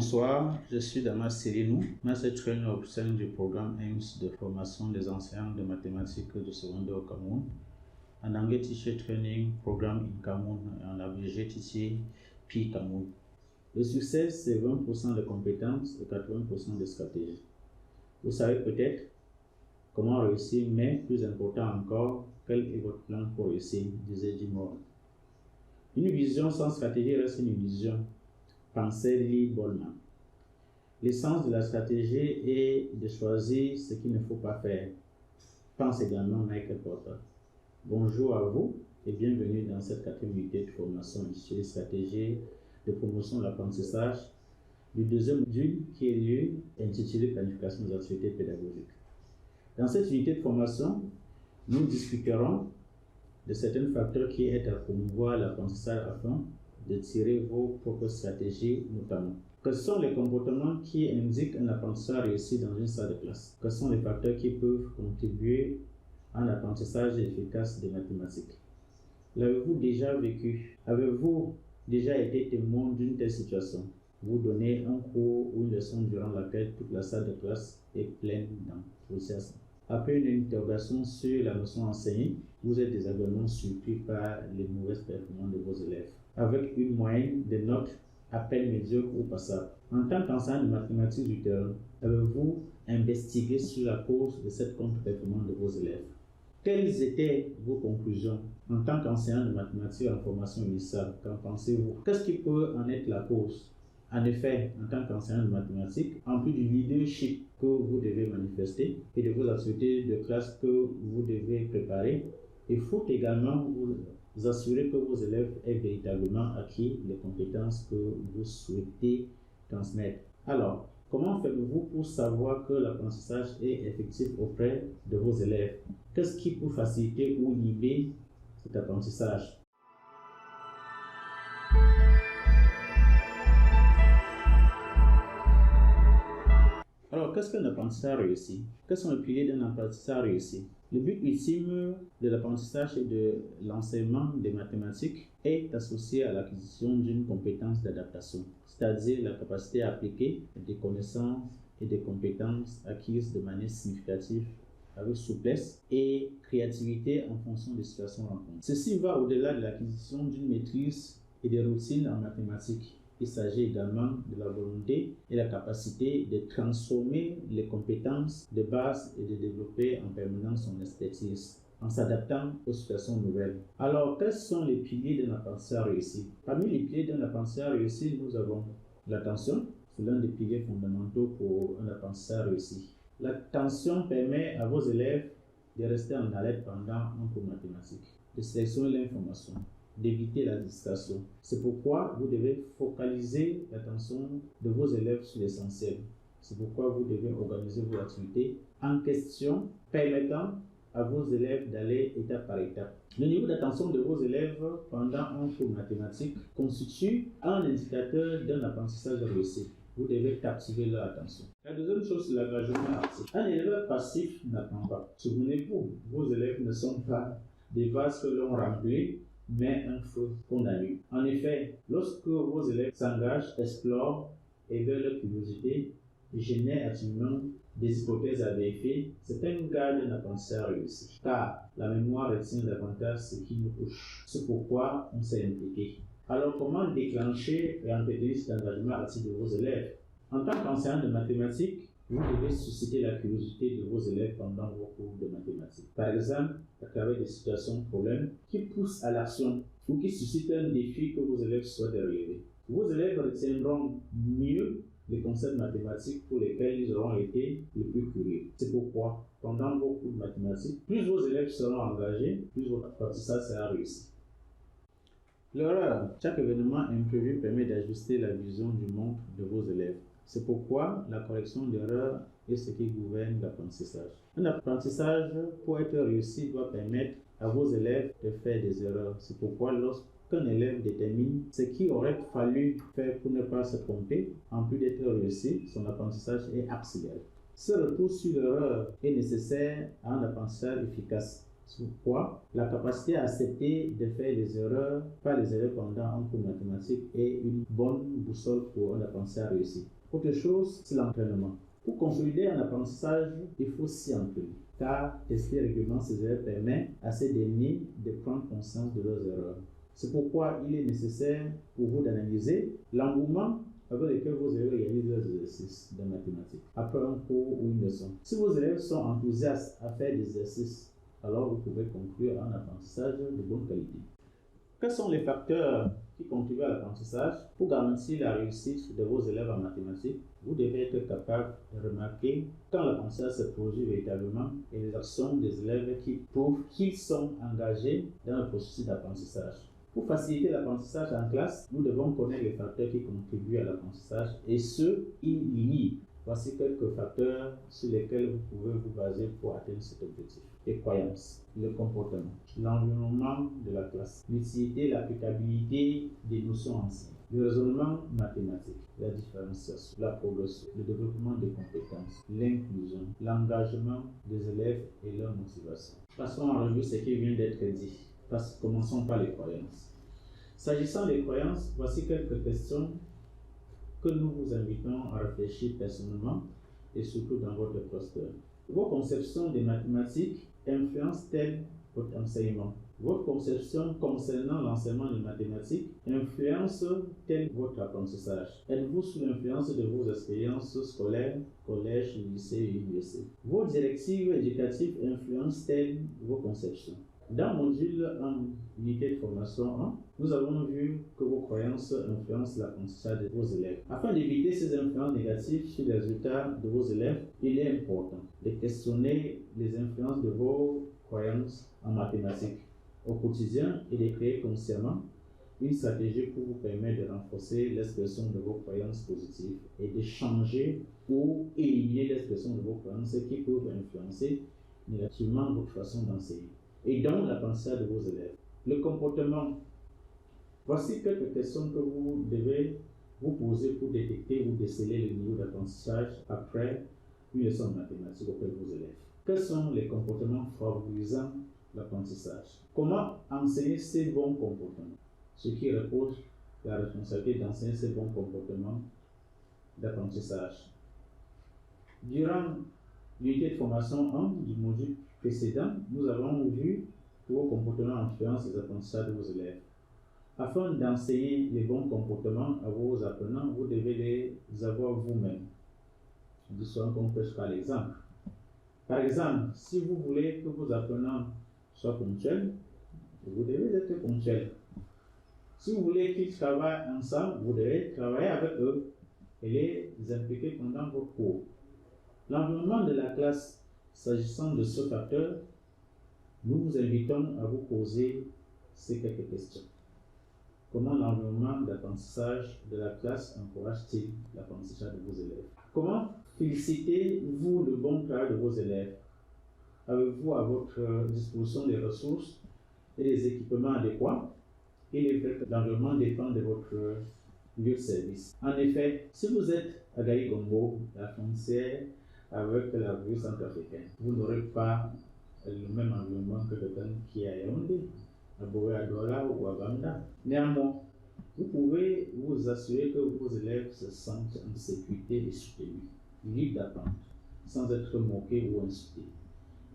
Bonsoir, je suis Damas Selinou, Master Trainer au sein du programme AIMS de formation des enseignants de mathématiques du secondaire au Cameroun. En anglais, Teacher Training Programme in Cameroun et en abrégé Teacher P Cameroun. Le succès, c'est 20% de compétences et 80% de stratégie. Vous savez peut-être comment réussir, mais plus important encore, quel est votre plan pour réussir, disait Jim Rohn. Une vision sans stratégie reste une illusion, pensait Lee Bolman. L'essence de la stratégie est de choisir ce qu'il ne faut pas faire, pense également Michael Porter. Bonjour à vous et bienvenue dans cette 4e unité de formation sur stratégie de promotion de l'apprentissage du deuxième module qui est lieu intitulé Planification des activités pédagogiques. Dans cette unité de formation, nous discuterons de certains facteurs qui aident à promouvoir l'apprentissage afin de tirer vos propres stratégies notamment. Quels sont les comportements qui indiquent un apprentissage réussi dans une salle de classe? Quels sont les facteurs qui peuvent contribuer à un apprentissage efficace des mathématiques? L'avez-vous déjà vécu? Avez-vous déjà été témoin d'une telle situation? Vous donnez un cours ou une leçon durant laquelle toute la salle de classe est pleine d'enthousiasme. Après une interrogation sur la notion enseignée, vous êtes désagréablement surpris par les mauvaises performances de vos élèves, avec une moyenne de notes à peine médiocre ou passable. En tant qu'enseignant de mathématiques du terrain, avez-vous investigué sur la cause de cette contre-performance de vos élèves? Quelles étaient vos conclusions? En tant qu'enseignant de mathématiques en formation initiale, qu'en pensez-vous? Qu'est-ce qui peut en être la cause? En effet, en tant qu'enseignant de mathématiques, en plus du leadership que vous devez manifester et de vos activités de classe que vous devez préparer, il faut également vous assurer que vos élèves aient véritablement acquis les compétences que vous souhaitez transmettre. Alors, comment faites-vous pour savoir que l'apprentissage est effectif auprès de vos élèves? Qu'est-ce qui peut faciliter ou inhiber cet apprentissage? Alors, qu'est-ce qu'un apprentissage réussi? Quels sont les piliers d'un apprentissage réussi? Le but ultime de l'apprentissage et de l'enseignement des mathématiques est associé à l'acquisition d'une compétence d'adaptation, c'est-à-dire la capacité à appliquer des connaissances et des compétences acquises de manière significative avec souplesse et créativité en fonction des situations rencontrées. Ceci va au-delà de l'acquisition d'une maîtrise et des routines en mathématiques. Il s'agit également de la volonté et la capacité de transformer les compétences de base et de développer en permanence son expertise en s'adaptant aux situations nouvelles. Alors, quels sont les piliers d'un apprentissage réussi? Parmi les piliers d'un apprentissage réussi, nous avons l'attention. C'est l'un des piliers fondamentaux pour un apprentissage réussi. L'attention permet à vos élèves de rester en alerte pendant un cours mathématique, de sélectionner l'information, d'éviter la distraction. C'est pourquoi vous devez focaliser l'attention de vos élèves sur l'essentiel. C'est pourquoi vous devez organiser vos activités en question, permettant à vos élèves d'aller étape par étape. Le niveau d'attention de vos élèves pendant un cours mathématique constitue un indicateur d'un apprentissage réussi. Vous devez captiver leur attention. La deuxième chose, c'est l'engagement actif. Un élève passif n'apprend pas. Souvenez-vous, vos élèves ne sont pas des vases que l'on remplit, mais un feu qu'on allume. En effet, lorsque vos élèves s'engagent, explorent, éveillent leur curiosité, génèrent activement des hypothèses à vérifier, c'est un gage d'un apprentissage réussi. Car la mémoire retient davantage ce qui nous touche. C'est pourquoi on s'est impliqué. Alors, comment déclencher et entretenir cet engagement actif de vos élèves? En tant qu'enseignant de mathématiques, vous devez susciter la curiosité de vos élèves pendant vos cours de mathématiques. Par exemple, à travers des situations de problème qui poussent à l'action ou qui suscitent un défi que vos élèves souhaitent relever. Vos élèves retiendront mieux les concepts mathématiques pour lesquels ils auront été les plus curieux. C'est pourquoi, pendant vos cours de mathématiques, plus vos élèves seront engagés, plus votre apprentissage sera réussi. L'erreur. Chaque événement imprévu permet d'ajuster la vision du monde de vos élèves. C'est pourquoi la correction d'erreurs est ce qui gouverne l'apprentissage. Un apprentissage, pour être réussi, doit permettre à vos élèves de faire des erreurs. C'est pourquoi lorsqu'un élève détermine ce qu'il aurait fallu faire pour ne pas se tromper, en plus d'être réussi, son apprentissage est accéléré. Ce retour sur l'erreur est nécessaire à un apprentissage efficace. C'est pourquoi la capacité à accepter de faire des erreurs, pas les erreurs pendant un cours mathématique, est une bonne boussole pour un apprentissage réussi. Autre chose, c'est l'entraînement. Pour consolider un apprentissage, il faut s'y entraîner, car tester régulièrement ces erreurs permet à ces derniers de prendre conscience de leurs erreurs. C'est pourquoi il est nécessaire pour vous d'analyser l'engouement avec lequel vos élèves réalisent leurs exercices de mathématiques après un cours ou une leçon. Si vos élèves sont enthousiastes à faire des exercices, alors vous pouvez conclure un apprentissage de bonne qualité. Quels sont les facteurs qui contribuent à l'apprentissage? Pour garantir la réussite de vos élèves en mathématiques, vous devez être capable de remarquer quand l'apprentissage se produit véritablement et les actions des élèves qui prouvent qu'ils sont engagés dans le processus d'apprentissage. Pour faciliter l'apprentissage en classe, nous devons connaître les facteurs qui contribuent à l'apprentissage et ceux qui lient. Voici quelques facteurs sur lesquels vous pouvez vous baser pour atteindre cet objectif. Les croyances, le comportement, l'environnement de la classe, l'utilité et l'applicabilité des notions enseignées, le raisonnement mathématique, la différenciation, la progression, le développement des compétences, l'inclusion, l'engagement des élèves et leur motivation. Passons en revue ce qui vient d'être dit. Commençons par les croyances. S'agissant des croyances, voici quelques questions que nous vous invitons à réfléchir personnellement et surtout dans votre cluster. Vos conceptions des mathématiques influencent-elles votre enseignement? Votre conception concernant l'enseignement des mathématiques influence-t-elle votre apprentissage? Êtes-vous sous l'influence de vos expériences scolaires, collège, lycée et université? Vos directives éducatives influencent-elles vos conceptions? Dans le module 1, unité de formation 1, nous avons vu que vos croyances influencent l'apprentissage de vos élèves. Afin d'éviter ces influences négatives sur les résultats de vos élèves, il est important de questionner les influences de vos croyances en mathématiques au quotidien et de créer consciemment une stratégie pour vous permettre de renforcer l'expression de vos croyances positives et de changer ou éliminer l'expression de vos croyances qui peuvent influencer négativement votre façon d'enseigner et donc l'apprentissage de vos élèves. Le comportement. Voici quelques questions que vous devez vous poser pour détecter ou déceler le niveau d'apprentissage après une leçon de mathématiques auprès de vos élèves. Quels sont les comportements favorisant l'apprentissage? Comment enseigner ces bons comportements? Ce qui repose la responsabilité d'enseigner ces bons comportements d'apprentissage. Durant l'unité de formation 1 du module précédent, nous avons vu que vos comportements influencent les apprentissages de vos élèves. Afin d'enseigner les bons comportements à vos apprenants, vous devez les avoir vous-même. Disons qu'on peut faire l'exemple. Par exemple, si vous voulez que vos apprenants soient ponctuels, vous devez être ponctuel. Si vous voulez qu'ils travaillent ensemble, vous devez travailler avec eux et les impliquer pendant vos cours. L'environnement de la classe. S'agissant de ce facteur, nous vous invitons à vous poser ces quelques questions. Comment l'environnement d'apprentissage de la classe encourage-t-il l'apprentissage de vos élèves? Comment félicitez-vous le bon travail de vos élèves? Avez-vous à votre disposition des ressources et des équipements adéquats? Il est vrai que l'environnement dépend de votre lieu de service. En effet, si vous êtes à Gaïgombo, la frontière avec la République centrafricaine, vous n'aurez pas le même environnement que quelqu'un qui est à Yaoundé, à Boé-Adola ou à Bamda. Néanmoins, vous pouvez vous assurer que vos élèves se sentent en sécurité et soutenus, libres d'apprendre, sans être moqués ou insultés,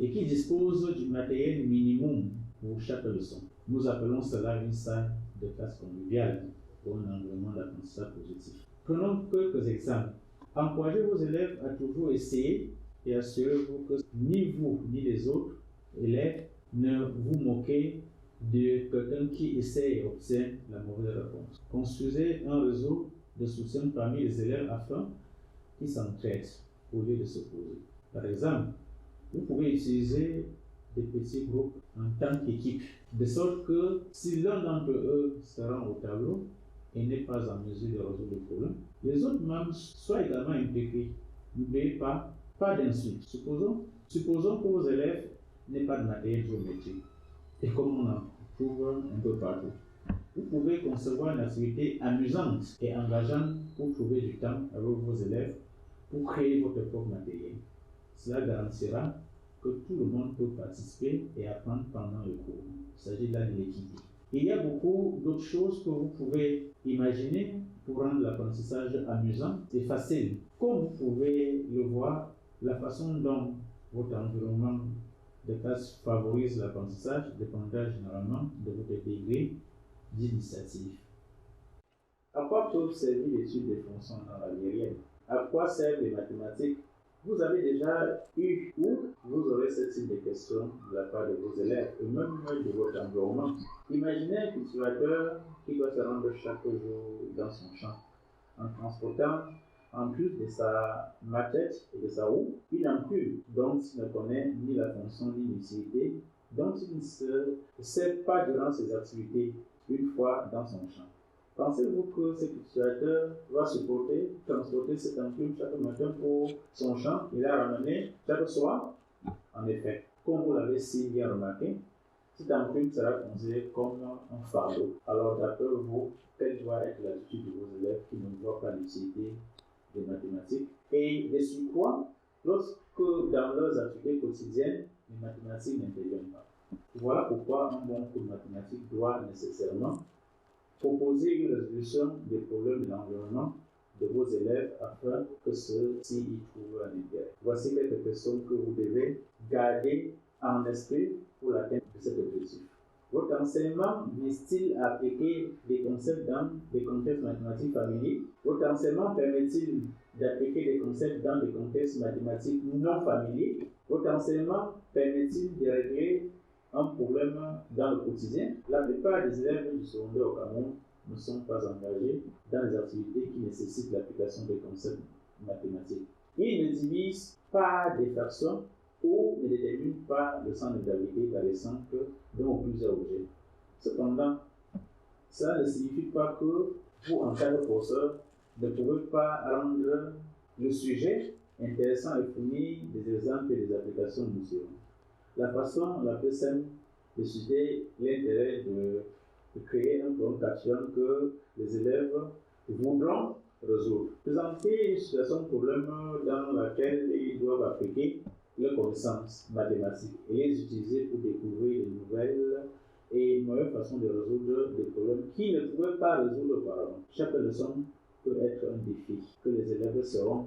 et qui disposent du matériel minimum pour chaque leçon. Nous appelons cela une salle de classe conviviale pour un environnement d'apprentissage positif. Prenons quelques exemples. Encouragez vos élèves à toujours essayer et assurez-vous que ni vous ni les autres élèves ne vous moquez de quelqu'un qui essaie et obtient la mauvaise réponse. Construisez un réseau de soutien parmi les élèves afin qu'ils s'entraident au lieu de s'opposer. Par exemple, vous pouvez utiliser des petits groupes en tant qu'équipe, de sorte que si l'un d'entre eux se rend au tableau et n'est pas en mesure de résoudre le problème, les autres membres soient également impliqués. N'oubliez pas d'insultes. Supposons que vos élèves n'aient pas de matériel géométrique, et comme on en trouve un peu partout. Vous pouvez concevoir une activité amusante et engageante pour trouver du temps avec vos élèves pour créer votre propre matériel. Cela garantira que tout le monde peut participer et apprendre pendant le cours. Il s'agit là de l'équité. Il y a beaucoup d'autres choses que vous pouvez imaginer pour rendre l'apprentissage amusant et facile. Comme vous pouvez le voir, la façon dont votre environnement de classe favorise l'apprentissage dépendra généralement de votre degré d'initiative. À quoi peuvent servir l'étude des fonctions non radiériennes? À quoi servent les mathématiques? Vous avez déjà eu ou vous aurez ce type de questions de la part de vos élèves et même de votre environnement. Imaginez un cultivateur qui doit se rendre chaque jour dans son champ en transportant, en plus de sa maquette et de sa roue, une ampoule dont il ne connaît ni la fonction ni l'utilité, dont il ne se sert pas durant ses activités une fois dans son champ. Pensez-vous que ce cultivateur va transporter cette ampoule chaque matin pour son champ et la ramener chaque soir? En effet, comme vous l'avez si bien remarqué, cette ampoule sera considérée comme un fardeau. Alors d'après vous, quelle doit être l'attitude de vos élèves qui ne voient pas l'utilité des mathématiques et de surcroît lorsque dans leurs activités quotidiennes, les mathématiques n'interviennent pas? Voilà pourquoi un bon cours de mathématiques doit nécessairement proposer une résolution des problèmes de l'environnement de vos élèves afin que ceux-ci y trouvent un intérêt. Voici quelques questions que vous devez garder en esprit pour l'atteinte de cet objectif. Votre enseignement vise-t-il à appliquer des concepts dans des contextes mathématiques familiers? Votre enseignement permet-il d'appliquer des concepts dans des contextes mathématiques non familiers? Votre enseignement permet-il de régler un problème dans le quotidien? La plupart des élèves du secondaire au Cameroun ne sont pas engagés dans les activités qui nécessitent l'application des concepts mathématiques. Ils ne divisent pas des fractions ou ne déterminent pas le centre de gravité dans les centres d'un ou plusieurs objets. Cependant, cela ne signifie pas que vous, en tant que professeur, ne pouvez pas rendre le sujet intéressant et fournir des exemples et des applications mesurées. La façon la plus simple de susciter l'intérêt de créer un problème caption que les élèves voudront résoudre. Présenter une situation de problème dans laquelle ils doivent appliquer leurs connaissances mathématiques et les utiliser pour découvrir de nouvelles et meilleures façons de résoudre des problèmes qu'ils ne pouvaient pas résoudre auparavant. Chaque leçon peut être un défi que les élèves seront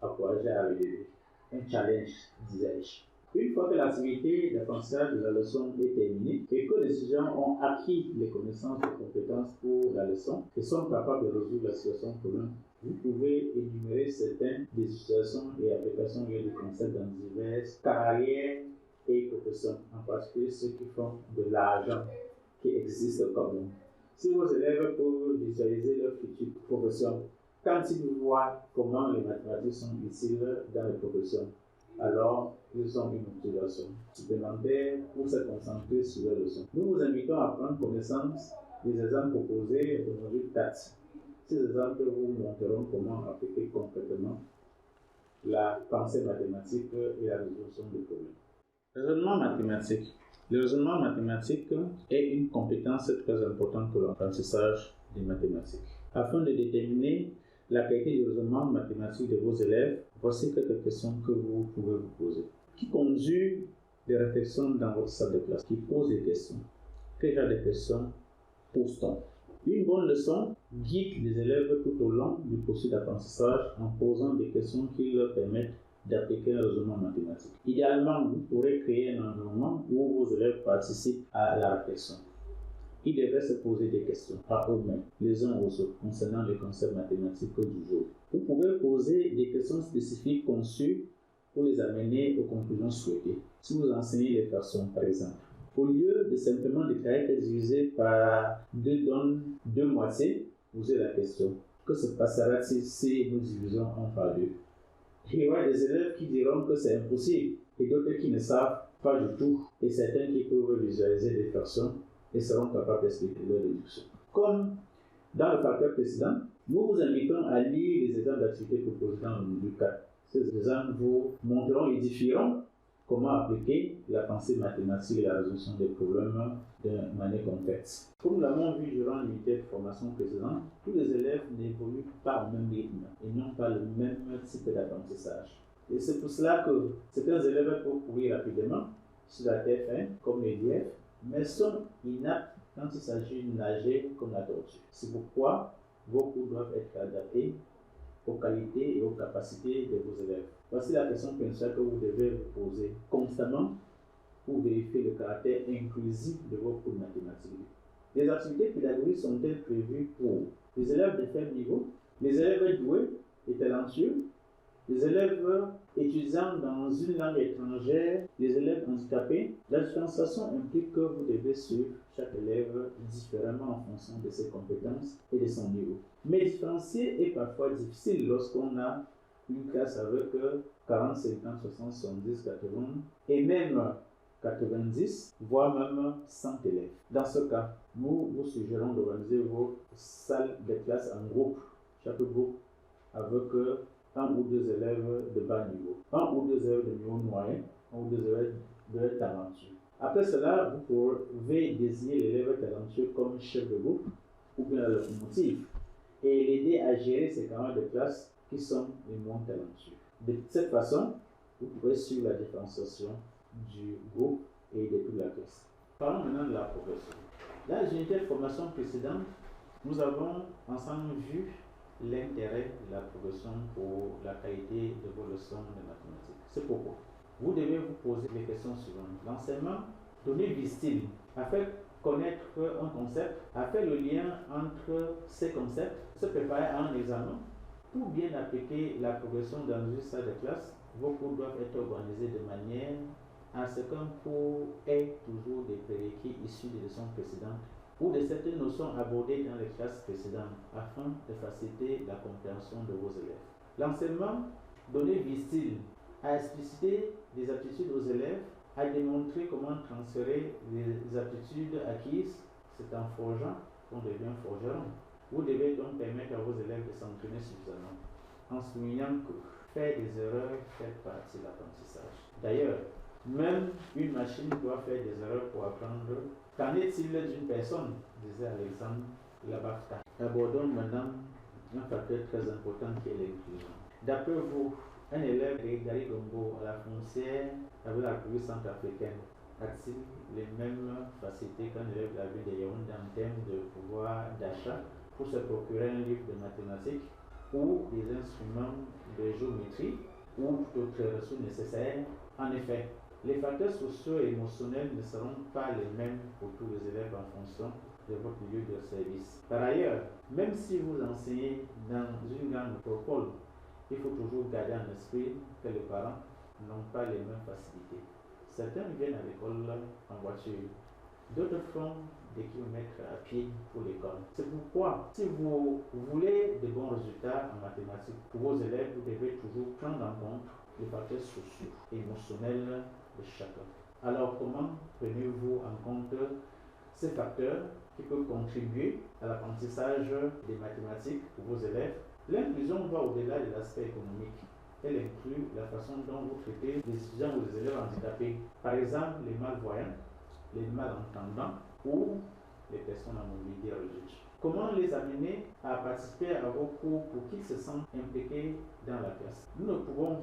encouragés à relever. Un challenge, disais-je. Une fois que l'activité d'apprentissage de la leçon est terminée et que les étudiants ont acquis les connaissances et compétences pour la leçon et sont capables de résoudre la situation problème, vous pouvez énumérer certaines des situations et applications du concept dans diverses carrières et professions, en particulier ceux qui font de l'argent qui existe au Cameroun. Si vos élèves peuvent visualiser leur future profession, quand ils voient comment les mathématiques sont utiles dans les professions, alors ils ont une motivation supplémentaire pour se concentrer sur leurs leçons. Nous vous invitons à prendre connaissance des exemples proposés au module 4. Ces exemples vous montreront comment appliquer concrètement la pensée mathématique et la résolution des problèmes. Raisonnement mathématique. Le raisonnement mathématique est une compétence très importante pour l'apprentissage des mathématiques. Afin de déterminer la qualité du raisonnement mathématique de vos élèves, voici quelques questions que vous pouvez vous poser. Qui conduit des réflexions dans votre salle de classe? Qui pose des questions? Quel genre de questions pose-t-on? Une bonne leçon guide les élèves tout au long du processus d'apprentissage en posant des questions qui leur permettent d'appliquer un raisonnement mathématique. Idéalement, vous pourrez créer un environnement où vos élèves participent à la réflexion. Ils devraient se poser des questions par eux-mêmes, les uns aux autres, concernant les concepts mathématiques du jour. Vous pouvez poser des questions spécifiques conçues pour les amener aux conclusions souhaitées. Si vous enseignez les fractions, par exemple, au lieu de simplement déclarer que divisé par 2 donne 2 moitiés, posez la question: que se passera-t-il si nous divisons 1 par 2? Il y aura des élèves qui diront que c'est impossible et d'autres qui ne savent pas du tout, et certains qui peuvent visualiser des fractions et seront capables d'expliquer leur réduction. Comme dans le facteur précédent, nous vous invitons à lire les exemples d'activités proposées dans le module 4. Ces exemples vous montreront et édifieront comment appliquer la pensée mathématique et la résolution des problèmes de manière concrète. Comme nous l'avons vu durant l'unité de formation précédente, tous les élèves n'évoluent pas au même rythme et n'ont pas le même type d'apprentissage. Et c'est pour cela que certains élèves peuvent courir rapidement sur la terre ferme, comme les lièvres, mais sont inaptes quand il s'agit de nager comme la tortue. C'est pourquoi vos cours doivent être adaptés aux qualités et aux capacités de vos élèves. Voici la question principale que vous devez vous poser constamment pour vérifier le caractère inclusif de vos cours de mathématiques. Les activités pédagogiques sont-elles prévues pour les élèves de faible niveau, les élèves doués et talentueux, les élèves étudiant dans une langue étrangère, les élèves handicapés? La différenciation implique que vous devez suivre chaque élève différemment en fonction de ses compétences et de son niveau. Mais différencier est parfois difficile lorsqu'on a une classe avec 40, 50, 60, 70, 80 et même 90, voire même 100 élèves. Dans ce cas, nous vous suggérons d'organiser vos salles de classe en groupe, chaque groupe avec un ou deux élèves de bas niveau, un ou deux élèves de niveau moyen, un ou deux élèves de talentueux. Après cela, vous pouvez désigner l'élève talentueux comme chef de groupe ou bien la locomotive et l'aider à gérer ses camarades de classe qui sont les moins talentueux. De cette façon, vous pouvez suivre la différenciation du groupe et de toute la classe. Parlons maintenant de la progression. Dans les unités de formation précédentes, nous avons ensemble vu l'intérêt de la progression pour la qualité de vos leçons de mathématiques. C'est pourquoi vous devez vous poser les questions suivantes. L'enseignement donné vise-t-il à faire connaître un concept, à faire le lien entre ces concepts, se préparer à un examen? Pour bien appliquer la progression dans une salle de classe, vos cours doivent être organisés de manière à ce qu'un cours ait toujours des prérequis issus des leçons précédentes ou de certaines notions abordées dans les classes précédentes afin de faciliter la compréhension de vos élèves. L'enseignement donné vise-t-il à expliciter des aptitudes aux élèves, à démontrer comment transférer les aptitudes acquises? C'est en forgeant qu'on devient forgeron. Vous devez donc permettre à vos élèves de s'entraîner suffisamment en soulignant que faire des erreurs fait partie de l'apprentissage. D'ailleurs, même une machine doit faire des erreurs pour apprendre. Qu'en est-il d'une personne, disait Alexandre Labafta. Abordons maintenant un facteur très important qui est l'inclusion. D'après vous, un élève de Gary Gombo à la frontière avec la République centrafricaine a-t-il les mêmes facilités qu'un élève de la ville de Yaoundé en termes de pouvoir d'achat pour se procurer un livre de mathématiques ou des instruments de géométrie ou d'autres ressources nécessaires? En effet, les facteurs sociaux et émotionnels ne seront pas les mêmes pour tous les élèves en fonction de votre lieu de service. Par ailleurs, même si vous enseignez dans une grande métropole, il faut toujours garder en esprit que les parents n'ont pas les mêmes facilités. Certains viennent à l'école en voiture, d'autres font des kilomètres à pied pour l'école. C'est pourquoi, si vous voulez de bons résultats en mathématiques pour vos élèves, vous devez toujours prendre en compte les facteurs sociaux et émotionnels de chacun. Alors, comment prenez-vous en compte ces facteurs qui peuvent contribuer à l'apprentissage des mathématiques pour vos élèves? L'inclusion va au-delà de l'aspect économique. Elle inclut la façon dont vous traitez les étudiants ou les élèves handicapés, par exemple les malvoyants, les malentendants ou les personnes à mobilité réduite. Comment les amener à participer à vos cours pour qu'ils se sentent impliqués dans la classe? Nous ne pouvons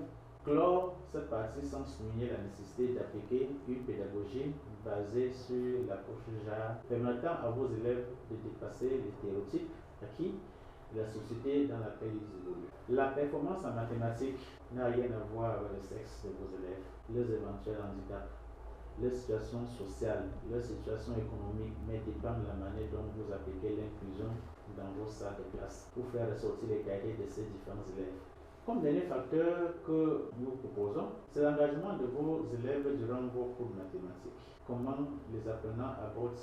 clore cette partie sans souligner la nécessité d'appliquer une pédagogie basée sur l'approche JAR, permettant à vos élèves de dépasser les stéréotypes acquis de la société dans laquelle ils évoluent. La performance en mathématiques n'a rien à voir avec le sexe de vos élèves, leurs éventuels handicaps, leur situation sociale, leur situation économique, mais dépend de la manière dont vous appliquez l'inclusion dans vos salles de classe pour faire ressortir les qualités de ces différents élèves. Comme dernier facteur que nous proposons, c'est l'engagement de vos élèves durant vos cours de mathématiques. Comment les apprenants abordent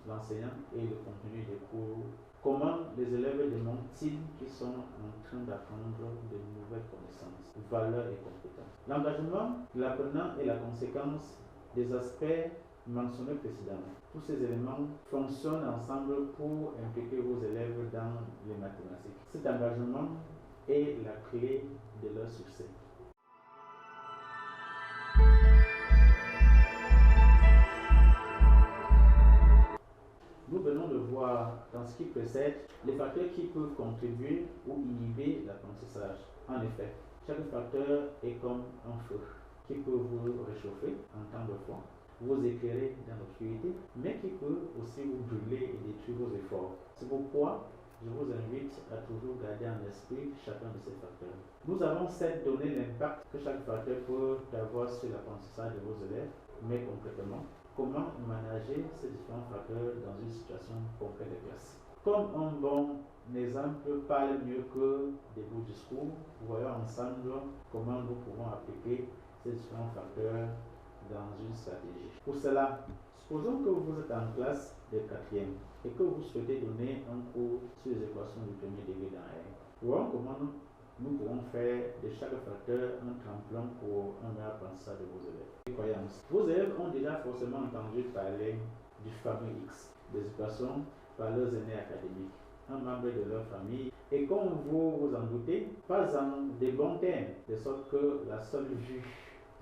l'enseignant et le contenu des cours? Comment les élèves démontrent-ils qu'ils sont en train d'apprendre de nouvelles connaissances, valeurs et compétences? L'engagement de l'apprenant est la conséquence des aspects mentionnés précédemment. Tous ces éléments fonctionnent ensemble pour impliquer vos élèves dans les mathématiques. Cet engagement est la clé de leur succès. Nous venons de voir dans ce qui précède les facteurs qui peuvent contribuer ou inhiber l'apprentissage. En effet, Chaque facteur est comme un feu qui peut vous réchauffer en temps de froid, vous éclairer dans l'obscurité, mais qui peut aussi vous brûler et détruire vos efforts. C'est pourquoi je vous invite à toujours garder en esprit chacun de ces facteurs. Nous avons certes donné l'impact que chaque facteur peut avoir sur l'apprentissage de vos élèves, mais concrètement, comment manager ces différents facteurs dans une situation concrète de classe. Comme un bon exemple parle mieux que des beaux discours, voyons ensemble comment nous pouvons appliquer ces différents facteurs dans une stratégie. Pour cela, supposons que vous êtes en classe de 4e et que vous souhaitez donner un cours sur les équations du premier degré dans R. Voyons comment nous pouvons faire de chaque facteur un tremplin pour un meilleur apprentissage de vos élèves. Croyances. Vos élèves ont déjà forcément entendu parler du fameux X, des équations par leurs aînés académiques, un membre de leur famille, et comme vous vous en doutez, pas en des bons termes, de sorte que la seule vue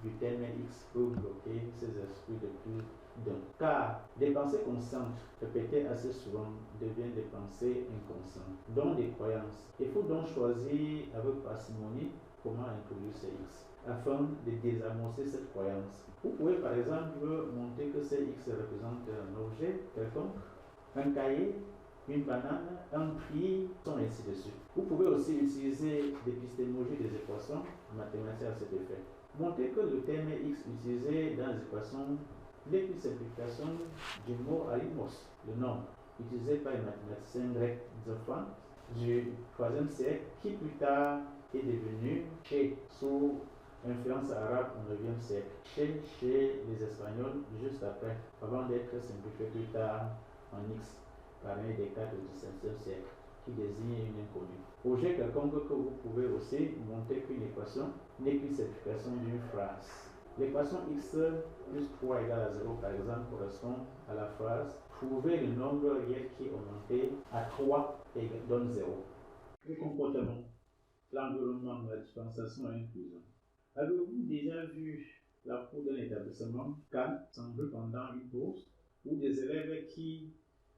du terme X peut bloquer ces esprits de plus d'un. Car des pensées conscientes répétées assez souvent deviennent des pensées inconscientes, dont des croyances. Il faut donc choisir avec parcimonie comment introduire ces X afin de désamorcer cette croyance. Vous pouvez par exemple montrer que ces X représentent un objet quelconque, un cahier, une banane, un prix, sont ainsi de suite. Vous pouvez aussi utiliser l'épistémologie des équations mathématiques à cet effet. Montrer que le terme X utilisé dans les équations n'est qu'une simplification du mot alimos, le nombre, utilisé par les mathématiciens grecs Xenophon du 3e siècle, qui plus tard est devenu chez sous influence arabe au 9e siècle, chez les Espagnols juste après, avant d'être simplifié plus tard en X par un Descartes du 17e siècle, qui désigne une inconnue. Objet quelconque que vous pouvez aussi montrer qu'une équation n'est qu'une simplification d'une phrase. L'équation x plus 3 égale à 0 par exemple correspond à la phrase trouver le nombre réel qui est augmenté à 3 et donne 0. Le comportement, l'environnement, la dispensation et l'inclusion. Avez-vous déjà vu la cour d'un établissement calme, sans bruit pendant une pause, ou des élèves qui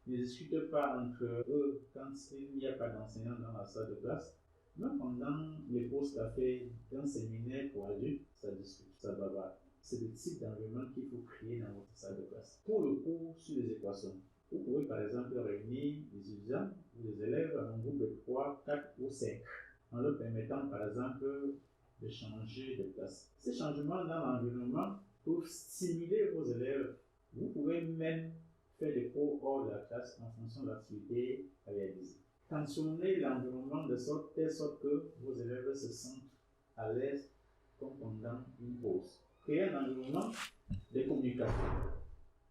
ne discutent pas entre eux quand il n'y a pas d'enseignant dans la salle de classe? Même pendant les pauses café d'un séminaire pour adultes, ça discute, ça bavarde. C'est le type d'environnement qu'il faut créer dans votre salle de classe. Pour le cours sur les équations, vous pouvez par exemple réunir les étudiants ou les élèves en groupe de 3, 4 ou 5, en leur permettant par exemple de changer de place. Ces changements dans l'environnement peuvent stimuler vos élèves. Vous pouvez même faire des cours hors de la classe en fonction de l'activité à réaliser. Tensionnez l'environnement de telle sorte que vos élèves se sentent à l'aise comme pendant une pause. Créez un environnement de communication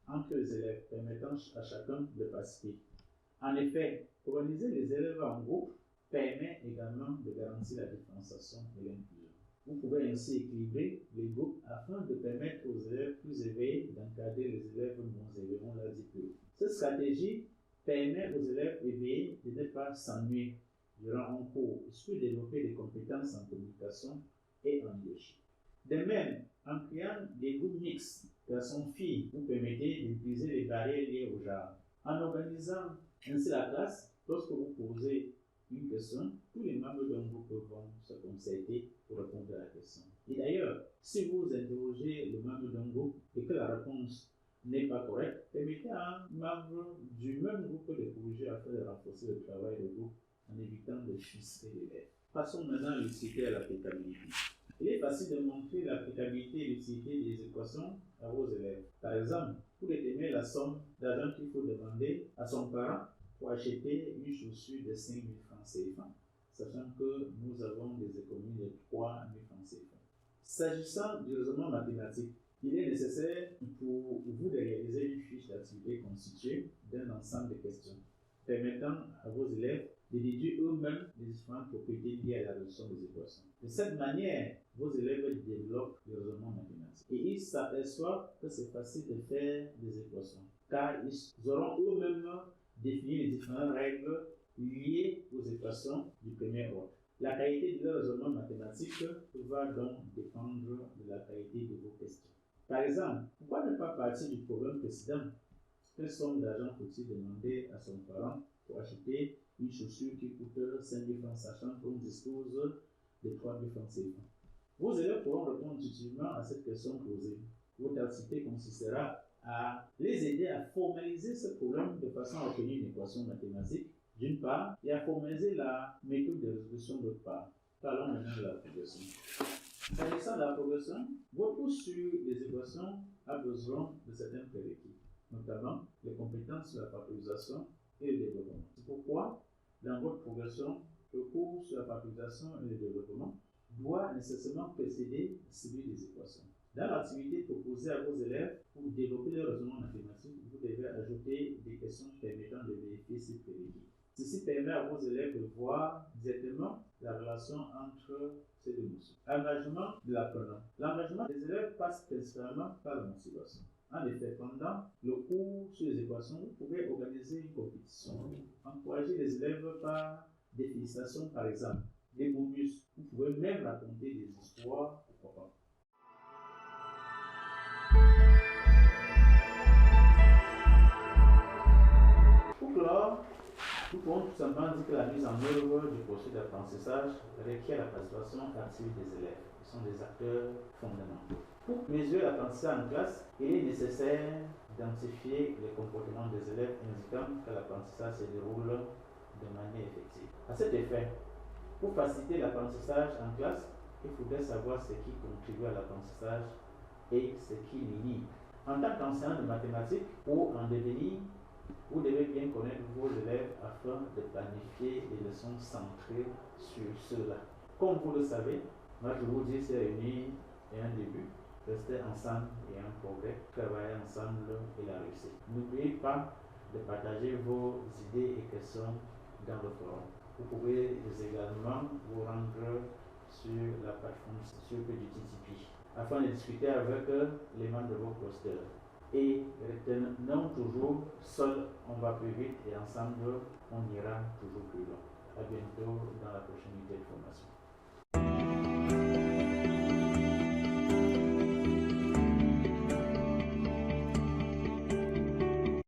entre les élèves permettant à chacun de participer. En effet, organiser les élèves en groupe permet également de garantir la différenciation et l'inclusion. Vous pouvez ainsi équilibrer les groupes afin de permettre aux élèves plus éveillés d'encadrer les élèves moins éveillés, on l'a dit plus haut. Cette stratégie permet aux élèves éveillés de ne pas s'ennuyer durant un cours et de développer des compétences en communication et en leadership. De même, en créant des groupes mixtes, garçons-filles, vous permettez de briser les barrières liées au genre. En organisant ainsi la classe, lorsque vous posez une question, tous les membres d'un groupe vont se concerter pour répondre à la question. Et d'ailleurs, si vous interrogez le membre d'un groupe et que la réponse n'est pas correcte, permettez à un membre du même groupe de corriger afin de renforcer le travail de groupe en évitant de frustrer l'élève. Passons maintenant à l'utilité et à l'applicabilité. Il est facile de montrer l'applicabilité et l'utilité des équations à vos élèves. Par exemple, pour déterminer la somme d'argent qu'il faut demander à son parent pour acheter une chaussure de 5 000 francs CFA, sachant que nous avons des économies de 3 000 francs CFA. S'agissant du raisonnement mathématique, il est nécessaire pour vous de réaliser une fiche d'activité constituée d'un ensemble de questions, permettant à vos élèves de déduire eux-mêmes les différentes propriétés liées à la résolution des équations. De cette manière, vos élèves développent le raisonnement mathématique et ils s'aperçoivent que c'est facile de faire des équations, car ils auront eux-mêmes défini les différentes règles liées aux équations du premier ordre. La qualité de leur raisonnement mathématique va donc dépendre de la qualité de vos questions. Par exemple, pourquoi ne pas partir du problème précédent? Quelle somme d'argent faut-il demander à son parent pour acheter une chaussure qui coûte 5 000 francs, sachant qu'on dispose des 3 000 francs CFA. Vos élèves pourront répondre intuitivement à cette question posée. Votre activité consistera à les aider à formaliser ce problème de façon à obtenir une équation mathématique, d'une part, et à formaliser la méthode de résolution d'autre part. Parlons maintenant de la progression. S'agissant de la progression, votre cours sur les équations a besoin de certains prérequis, notamment les compétences sur la factorisation et le développement. C'est pourquoi, dans votre progression, le cours sur la factorisation et le développement doit nécessairement précéder celui des équations. Dans l'activité proposée à vos élèves pour développer leur raisonnement mathématique, vous devez ajouter des questions permettant de vérifier ces prérequis. Ceci permet à vos élèves de voir directement la relation entre ces deux notions. Engagement de l'apprenant. L'engagement des élèves passe principalement par la motivation. En effet, pendant le cours sur les équations, vous pouvez organiser une compétition, encourager les élèves par des félicitations par exemple, des bonus. Vous pouvez même raconter des histoires, pourquoi pas. Pour clore, nous pouvons tout simplement dire que la mise en œuvre du processus d'apprentissage requiert la participation active des élèves. Ils sont des acteurs fondamentaux. Pour mesurer l'apprentissage en classe, il est nécessaire d'identifier les comportements des élèves indiquant que l'apprentissage se déroule de manière effective. À cet effet, pour faciliter l'apprentissage en classe, il faudrait savoir ce qui contribue à l'apprentissage et ce qui l'inhibe. En tant qu'enseignant de mathématiques ou en devenir, vous devez bien connaître vos élèves afin de planifier des leçons centrées sur cela. Comme vous le savez, moi je vous dis c'est réunir et un début, rester ensemble et un progrès, travailler ensemble et la réussite. N'oubliez pas de partager vos idées et questions dans le forum. Vous pouvez également vous rendre sur la plateforme sur du TTP afin de discuter avec les membres de vos clusters. Et retenons toujours, seul on va plus vite et ensemble on ira toujours plus loin. À bientôt dans la prochaine unité de formation.